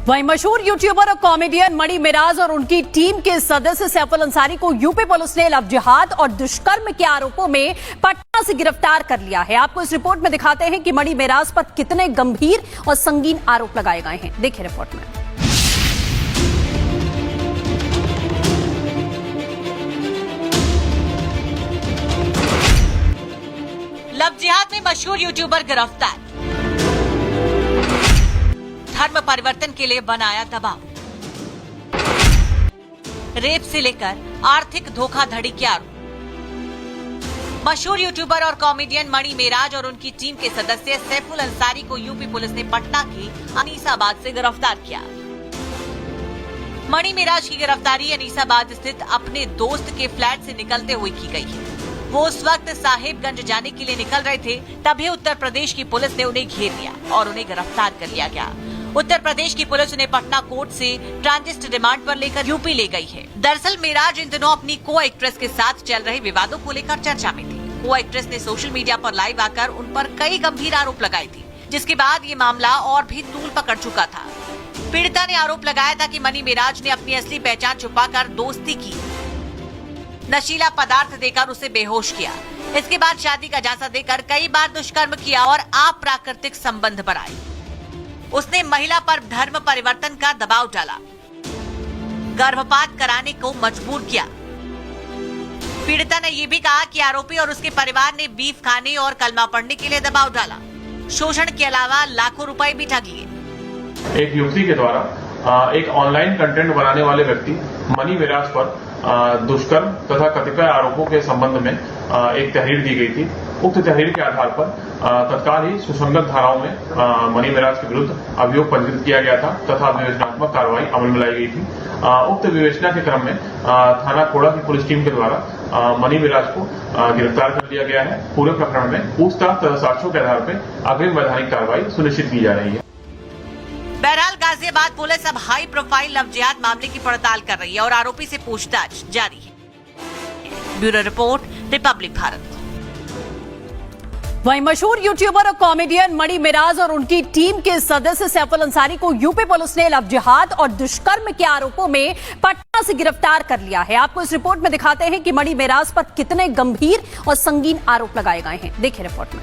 वहीं मशहूर यूट्यूबर और कॉमेडियन मणि मिराज और उनकी टीम के सदस्य सैफुल अंसारी को यूपी पुलिस ने लव जिहाद और दुष्कर्म के आरोपों में पटना से गिरफ्तार कर लिया है। आपको इस रिपोर्ट में दिखाते हैं कि मणि मिराज पर कितने गंभीर और संगीन आरोप लगाए गए हैं। देखिए रिपोर्ट में। लव जिहाद में मशहूर यूट्यूबर गिरफ्तार, धर्म परिवर्तन के लिए बनाया दबाव, रेप से लेकर आर्थिक धोखाधड़ी के आरोप। मशहूर यूट्यूबर और कॉमेडियन मणि मिराज और उनकी टीम के सदस्य सैफुल अंसारी को यूपी पुलिस ने पटना के अनीसाबाद से गिरफ्तार किया। मणि मिराज की गिरफ्तारी अनीसाबाद स्थित अपने दोस्त के फ्लैट से निकलते हुए की गई है। वो उस वक्त साहिबगंज जाने के लिए निकल रहे थे, तभी उत्तर प्रदेश की पुलिस ने उन्हें घेर लिया और उन्हें गिरफ्तार कर लिया गया। उत्तर प्रदेश की पुलिस उन्हें पटना कोर्ट से ट्रांजिट रिमांड पर लेकर यूपी ले गई है। दरअसल मिराज इन दिनों अपनी को एक्ट्रेस के साथ चल रहे विवादों को लेकर चर्चा में थी। को एक्ट्रेस ने सोशल मीडिया पर लाइव आकर उन पर कई गंभीर आरोप लगाए थे, जिसके बाद ये मामला और भी तूल पकड़ चुका था। पीड़िता ने आरोप लगाया था कि मणि मिराज ने अपनी असली पहचान छुपाकर दोस्ती की, नशीला पदार्थ देकर उसे बेहोश किया। इसके बाद शादी का झांसा देकर कई बार दुष्कर्म किया और अप्राकृतिक संबंध बढ़ाए। उसने महिला पर धर्म परिवर्तन का दबाव डाला, गर्भपात कराने को मजबूर किया। पीड़िता ने यह भी कहा कि आरोपी और उसके परिवार ने बीफ खाने और कलमा पढ़ने के लिए दबाव डाला। शोषण के अलावा लाखों रुपए भी ठग लिए। एक युवती के द्वारा एक ऑनलाइन कंटेंट बनाने वाले व्यक्ति मणि मिराज पर दुष्कर्म तथा कतिपय आरोपों के संबंध में एक तहरीर दी गई थी। उक्त तहरीर के आधार पर तत्काल ही सुसंगत धाराओं में मणि मिराज के विरुद्ध अभियोग पंजीकृत किया गया था तथा विवेचनात्मक कार्रवाई अमल में लाई गई थी। उक्त विवेचना के क्रम में थाना कोड़ा की पुलिस टीम के द्वारा मणि मिराज को गिरफ्तार कर लिया गया है। पूरे प्रकरण में पूछताछ तथा साक्ष्यों के आधार पर अग्रिम वैधानिक कार्रवाई सुनिश्चित की जा रही है। बहरहाल गाजियाबाद पुलिस अब हाई प्रोफाइल लव जिहाद मामले की पड़ताल कर रही है और आरोपी से पूछताछ जारी है। Bureau report, Republic Bharat. वहीं मशहूर यूट्यूबर और कॉमेडियन मणि मिराज और उनकी टीम के सदस्य सैफुल अंसारी को यूपी पुलिस ने लव जिहाद और दुष्कर्म के आरोपों में पटना से गिरफ्तार कर लिया है। आपको इस रिपोर्ट में दिखाते हैं कि मणि मिराज पर कितने गंभीर और संगीन आरोप लगाए गए हैं। देखिए रिपोर्ट में।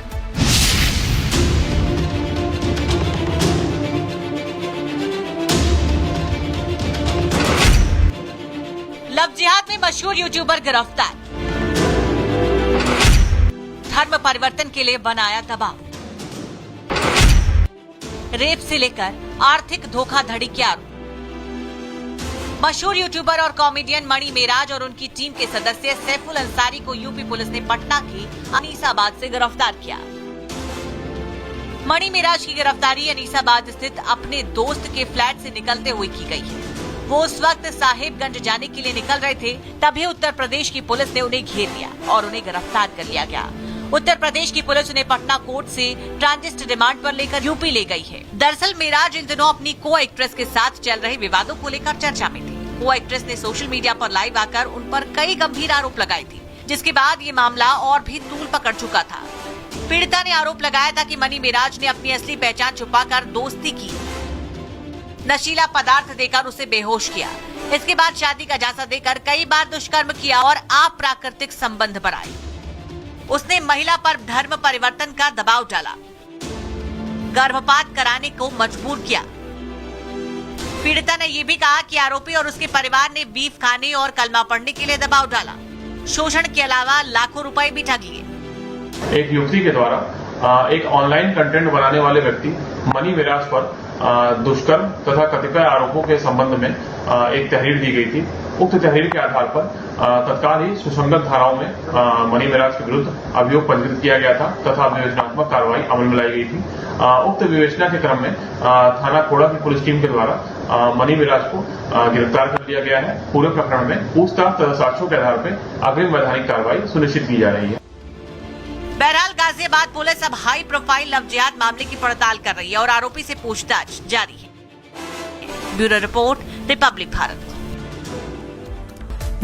लव जिहाद में मशहूर यूट्यूबर गिरफ्तार, धर्म परिवर्तन के लिए बनाया दबाव, रेप से लेकर आर्थिक धोखाधड़ी के आरोप। मशहूर यूट्यूबर और कॉमेडियन मणि मिराज और उनकी टीम के सदस्य सैफुल अंसारी को यूपी पुलिस ने पटना के अनीसाबाद से गिरफ्तार किया। मणि मिराज की गिरफ्तारी अनीसाबाद स्थित अपने दोस्त के फ्लैट से निकलते हुए की गई है। वो उस वक्त साहिबगंज जाने के लिए निकल रहे थे, तभी उत्तर प्रदेश की पुलिस ने उन्हें घेर लिया और उन्हें गिरफ्तार कर लिया गया। उत्तर प्रदेश की पुलिस उन्हें पटना कोर्ट से ट्रांजिट रिमांड पर लेकर यूपी ले गई है। दरअसल मिराज इन दिनों अपनी को एक्ट्रेस के साथ चल रहे विवादों को लेकर चर्चा में थी। को एक्ट्रेस ने सोशल मीडिया पर लाइव आकर उन पर कई गंभीर आरोप लगाए थे, जिसके बाद ये मामला और भी तूल पकड़ चुका था। पीड़िता ने आरोप लगाया था कि मणि मिराज ने अपनी असली पहचान छुपाकर दोस्ती की, नशीला पदार्थ देकर उसे बेहोश किया। इसके बाद शादी का झांसा देकर कई बार दुष्कर्म किया और अप्राकृतिक संबंध बढ़ाए। उसने महिला पर धर्म परिवर्तन का दबाव डाला, गर्भपात कराने को मजबूर किया। पीड़िता ने यह भी कहा कि आरोपी और उसके परिवार ने बीफ खाने और कलमा पढ़ने के लिए दबाव डाला। शोषण के अलावा लाखों रुपए भी ठग लिए। एक युवती के द्वारा एक ऑनलाइन कंटेंट बनाने वाले व्यक्ति मणि मिराज पर दुष्कर्म तथा कतिपय आरोपों के संबंध में एक तहरीर दी गई थी। उक्त तहरीर के आधार पर तत्काल ही सुसंगत धाराओं में मणि मिराज के विरुद्ध अभियोग पंजीकृत किया गया था तथा विवेचनात्मक कार्रवाई अमल में लाई गई थी। उक्त विवेचना के क्रम में थाना कोड़ा की पुलिस टीम के द्वारा मणि मिराज को गिरफ्तार कर लिया गया है। पूरे प्रकरण में पूछताछ तथा साक्ष्यों के आधार पर अग्रिम वैधानिक कार्रवाई सुनिश्चित की जा रही है। बहरहाल गाजियाबाद पुलिस अब हाई प्रोफाइल लव जिहाद मामले की पड़ताल कर रही है और आरोपी से पूछताछ जारी है। Bureau report, Republic Bharat.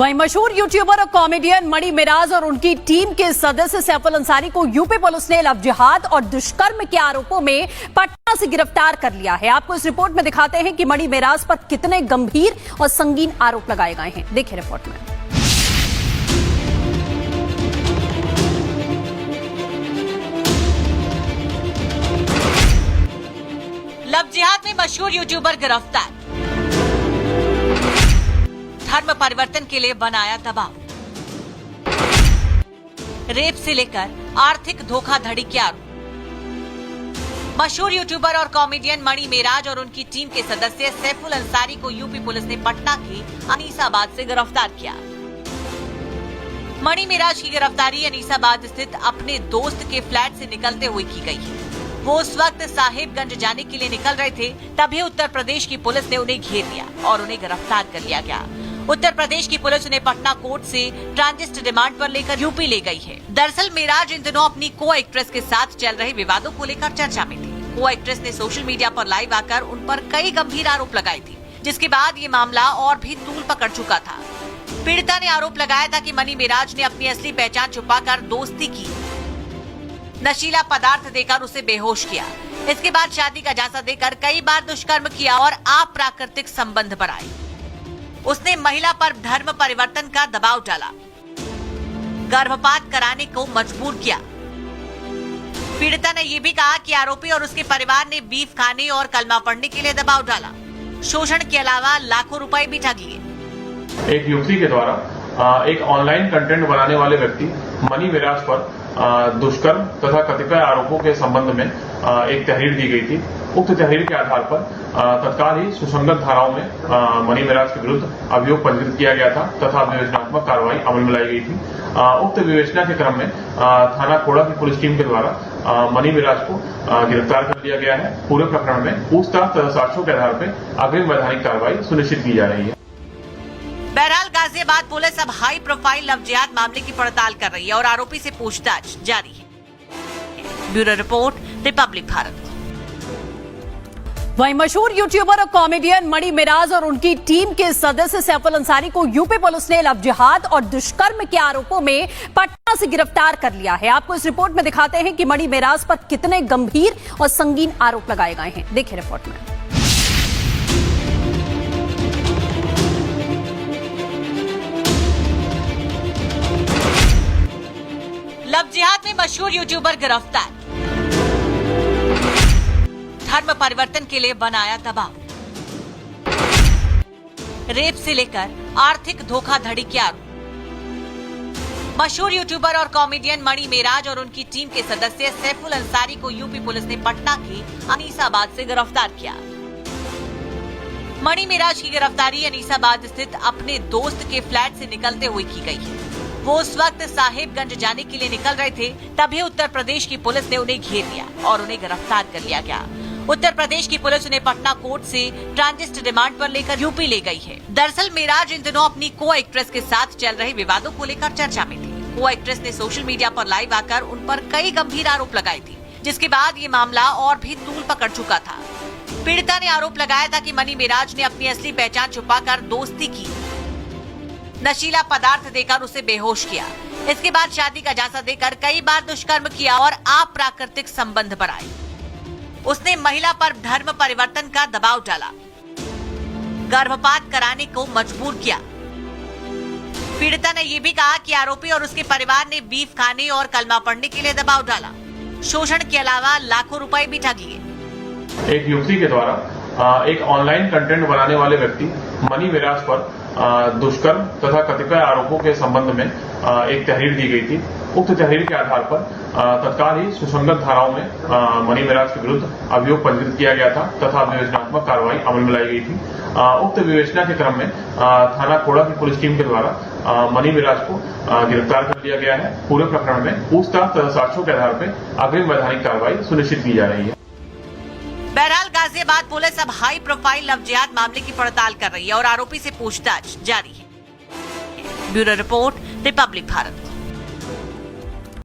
वहीं मशहूर यूट्यूबर और कॉमेडियन मणि मिराज और उनकी टीम के सदस्य सैफुल अंसारी को यूपी पुलिस ने लव जिहाद और दुष्कर्म के आरोपों में पटना से गिरफ्तार कर लिया है। आपको इस रिपोर्ट में दिखाते हैं कि मणि मिराज पर कितने गंभीर और संगीन आरोप लगाए गए हैं। देखिए रिपोर्ट में। लव जिहाद में मशहूर यूट्यूबर गिरफ्तार, धर्म परिवर्तन के लिए बनाया दबाव, रेप से लेकर आर्थिक धोखाधड़ी के आरोप। मशहूर यूट्यूबर और कॉमेडियन मणि मिराज और उनकी टीम के सदस्य सैफुल अंसारी को यूपी पुलिस ने पटना के अनीसाबाद से गिरफ्तार किया। मणि मिराज की गिरफ्तारी अनीसाबाद स्थित अपने दोस्त के फ्लैट से निकलते हुए की गई है। वो उस वक्त साहिबगंज जाने के लिए निकल रहे थे, तभी उत्तर प्रदेश की पुलिस ने उन्हें घेर लिया और उन्हें गिरफ्तार कर लिया गया। उत्तर प्रदेश की पुलिस उन्हें पटना कोर्ट से ट्रांजिट रिमांड पर लेकर यूपी ले गई है। दरअसल मिराज इन दिनों अपनी को एक्ट्रेस के साथ चल रहे विवादों को लेकर चर्चा में थी। को एक्ट्रेस ने सोशल मीडिया पर लाइव आकर उन पर कई गंभीर आरोप लगाए थे, जिसके बाद ये मामला और भी तूल पकड़ चुका था। पीड़िता ने आरोप लगाया था कि मणि मिराज ने अपनी असली पहचान छुपाकर दोस्ती की, नशीला पदार्थ देकर उसे बेहोश किया। इसके बाद शादी का झांसा देकर कई बार दुष्कर्म किया और अप्राकृतिक संबंध बढ़ाए। उसने महिला पर धर्म परिवर्तन का दबाव डाला, गर्भपात कराने को मजबूर किया। पीड़िता ने यह भी कहा कि आरोपी और उसके परिवार ने बीफ खाने और कलमा पढ़ने के लिए दबाव डाला। शोषण के अलावा लाखों रुपए भी ठग लिए। एक युवती के द्वारा एक ऑनलाइन कंटेंट बनाने वाले व्यक्ति मणि मिराज पर दुष्कर्म तथा कतिपय आरोपों के संबंध में एक तहरीर दी गई थी। उक्त तहरीर के आधार पर तत्काल ही सुसंगत धाराओं में मणि मिराज के विरुद्ध अभियोग पंजीकृत किया गया था तथा विवेचनात्मक कार्रवाई अमल में लाई गई थी। उक्त विवेचना के क्रम में थाना कोड़ा की पुलिस टीम के द्वारा मणि मिराज को गिरफ्तार कर लिया गया है। पूरे प्रकरण में पूछताछ तथा साक्ष्यों के आधार पर अग्रिम वैधानिक कार्रवाई सुनिश्चित की जा रही है। बहरहाल गाजियाबाद पुलिस अब हाई प्रोफाइल लव जिहाद मामले की पड़ताल कर रही है और आरोपी से पूछताछ जारी है। Bureau report, Republic Bharat. वहीं मशहूर यूट्यूबर और कॉमेडियन मणि मिराज और उनकी टीम के सदस्य सैफुल अंसारी को यूपी पुलिस ने लव जिहाद और दुष्कर्म के आरोपों में पटना से गिरफ्तार कर लिया है। आपको इस रिपोर्ट में दिखाते हैं कि मणि मिराज पर कितने गंभीर और संगीन आरोप लगाए गए हैं। देखिए रिपोर्ट में। लव जिहाद में मशहूर यूट्यूबर गिरफ्तार, धर्म परिवर्तन के लिए बनाया दबाव, रेप से लेकर आर्थिक धोखाधड़ी के आरोप। मशहूर यूट्यूबर और कॉमेडियन मणि मिराज और उनकी टीम के सदस्य सैफुल अंसारी को यूपी पुलिस ने पटना के अनीसाबाद से गिरफ्तार किया। मणि मिराज की गिरफ्तारी अनीसाबाद स्थित अपने दोस्त के फ्लैट से निकलते हुए की गई है। वो उस वक्त साहिबगंज जाने के लिए निकल रहे थे, तभी उत्तर प्रदेश की पुलिस ने उन्हें घेर लिया और उन्हें गिरफ्तार कर लिया गया। उत्तर प्रदेश की पुलिस उन्हें पटना कोर्ट से ट्रांजिट रिमांड पर लेकर यूपी ले गई है। दरअसल मिराज इन दिनों अपनी को एक्ट्रेस के साथ चल रहे विवादों को लेकर चर्चा में थी। को एक्ट्रेस ने सोशल मीडिया पर लाइव आकर उन पर कई गंभीर आरोप लगाए थे, जिसके बाद ये मामला और भी तूल पकड़ चुका था। पीड़िता ने आरोप लगाया था कि मणि मिराज ने अपनी असली पहचान छुपाकर दोस्ती की, नशीला पदार्थ देकर उसे बेहोश किया। इसके बाद शादी का झांसा देकर कई बार दुष्कर्म किया और अप्राकृतिक संबंध बढ़ाए। उसने महिला पर धर्म परिवर्तन का दबाव डाला, गर्भपात कराने को मजबूर किया। पीड़िता ने यह भी कहा कि आरोपी और उसके परिवार ने बीफ खाने और कलमा पढ़ने के लिए दबाव डाला। शोषण के अलावा लाखों रुपए भी ठग लिए। एक युवती के द्वारा एक ऑनलाइन कंटेंट बनाने वाले व्यक्ति मणि मिराज पर दुष्कर्म तथा कतिपय आरोपों के संबंध में एक तहरीर दी गई थी। उक्त तहरीर के आधार पर तत्काल ही सुसंगत धाराओं में मणि मिराज के विरुद्ध अभियोग पंजीकृत किया गया था तथा विवेचनात्मक कार्रवाई अमल में लाई गई थी। उक्त विवेचना के क्रम में थाना कोड़ा की पुलिस टीम के द्वारा मणि मिराज को गिरफ्तार कर लिया गया है। पूरे प्रकरण में पूछताछ तथा साक्ष्यों के आधार पर अग्रिम वैधानिक कार्रवाई सुनिश्चित की जा रही है। बहरहाल गाजियाबाद पुलिस अब हाई प्रोफाइल लव जिहाद मामले की पड़ताल कर रही है और आरोपी से पूछताछ जारी है। Bureau report, Republic Bharat.